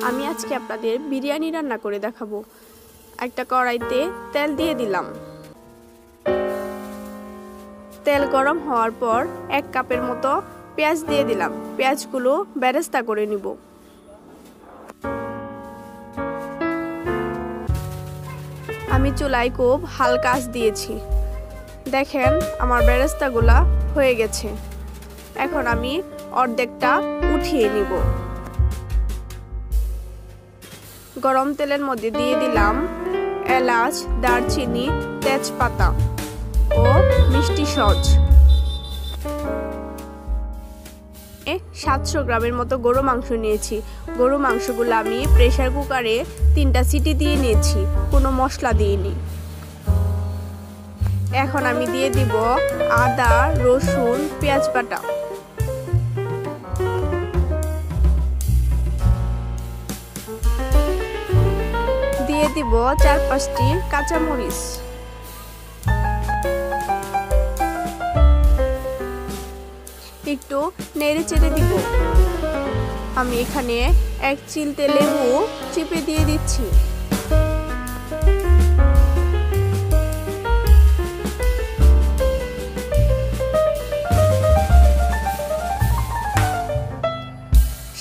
আমি আজকে আপনাদের বিরিয়ানি রান্না করে দেখাবো। একটা কড়াইতে তেল দিয়ে দিলাম। তেল গরম হওয়ার পর 1 কাপের মতো পেঁয়াজ দিয়ে দিলাম। পেঁয়াজগুলো বেরেস্তা করে নিব। আমি চুলায় খুব হালকা আঁচ দিয়েছি। দেখেন আমার বেরেস্তাগুলা হয়ে গেছে। এখন আমি অর্ধেকটা উঠিয়ে নিব। গরম তেলের মধ্যে দিয়ে দিলাম এলাচ, দারচিনি, তেজপাতা ও মিষ্টি সজ। 700 গ্রামের মতো গরু মাংস নিয়েছি। গরু মাংসগুলো আমি প্রেসার কুকারে 3টা সিটি দিয়ে নিয়েছি, কোনো মশলা দিইনি। এখন আমি দিয়ে দিব আদা, রসুন, পেঁয়াজ বাটা। দিয়ে দিব 4-5টি কাঁচামরিচ। একটু নেড়ে চেড়ে দিব। আমি এখানে 1 চিলতে লেবু চিপে দিয়ে দিচ্ছি।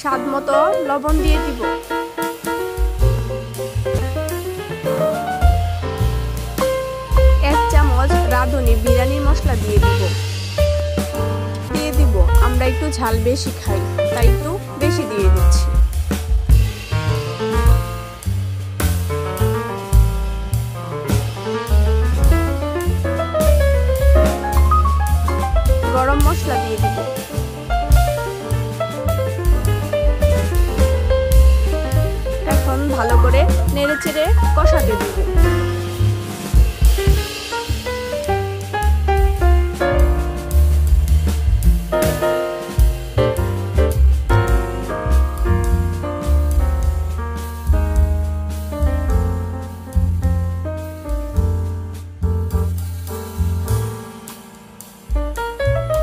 স্বাদ মতো লবণ দিয়ে দিব। 1 চামচ রাঁধুনি বিরিয়ানি মশলা দিয়ে দিব। আমরা একটু ঝাল বেশি খাই, তাই একটু বেশি দিয়ে দিচ্ছি। গরম মশলা দিয়ে দিব। এখন ভালো করে নেড়ে চেড়ে কষাতে দিব।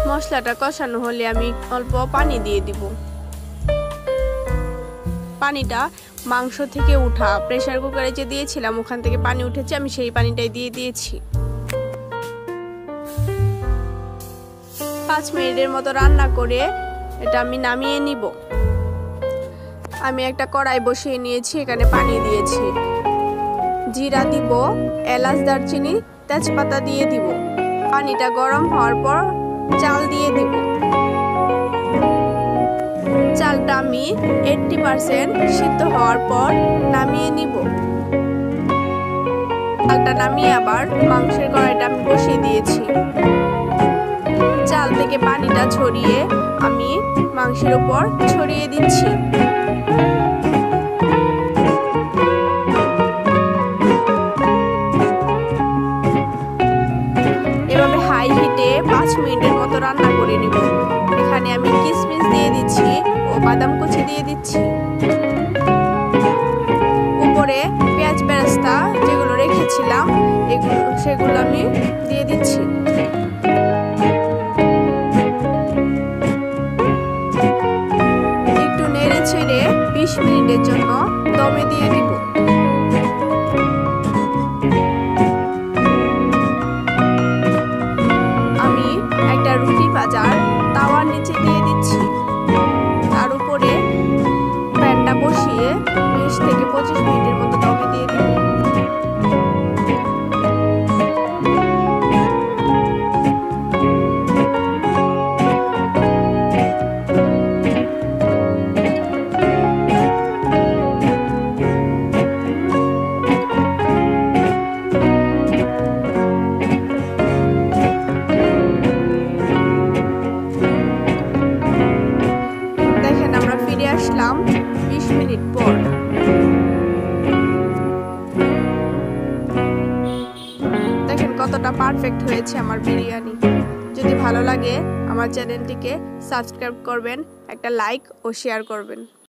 মশলাটা কষানো হলে আমি অল্প পানি দিয়ে দিব। পানিটা মাংস থেকে উঠা, প্রেসার কুকারে যে দিয়েছিলাম ওখান থেকে পানি উঠেছে, আমি সেই পানিটাই দিয়ে দিয়েছি। 5 মিনিটের মতো রান্না করে এটা আমি নামিয়ে নিব। আমি একটা কড়াই বসিয়ে নিয়েছি, এখানে পানি দিয়েছি। জিরা দিব, এলাচ, দারচিনি, তেজপাতা দিয়ে দিব। পানিটা গরম হওয়ার পর চাল দিয়ে দিব। চালটা আমি 80% সিদ্ধ হওয়ার পর নামিয়ে নিব। চালটা নামিয়ে আবার মাংসের কড়াইটা আমি বসিয়ে দিয়েছি। চাল থেকে পানিটা ছড়িয়ে আমি মাংসের উপর ছড়িয়ে দিচ্ছি। এভাবে হাই হিটে 5 মিনিটের মতো রান্না করে নিব। এখানে আমি কিশমিশ দিয়ে দিচ্ছি ও বাদাম কুচি দিয়ে দিচ্ছি। উপরে পেঁয়াজ বেরেস্তা যেগুলো রেখেছিলাম সেগুলো আমি দিয়ে দিচ্ছি। একটু নেড়ে ছেড়ে 20 মিনিটের জন্য দমে দিয়ে দিব। রুটি ভাজার তাওয়ার নিচে দিয়ে দিচ্ছি। তার উপরে প্যানটা বসিয়ে 20 থেকে 25 মিনিটের মতো দমে দিয়ে দিব। আসলাম 20 মিনিট পর। দেখেন কতটা পারফেক্ট হয়েছে আমার বিরিয়ানি। যদি ভালো লাগে আমার চ্যানেলটিকে সাবস্ক্রাইব করবেন, একটা লাইক ও শেয়ার করবেন।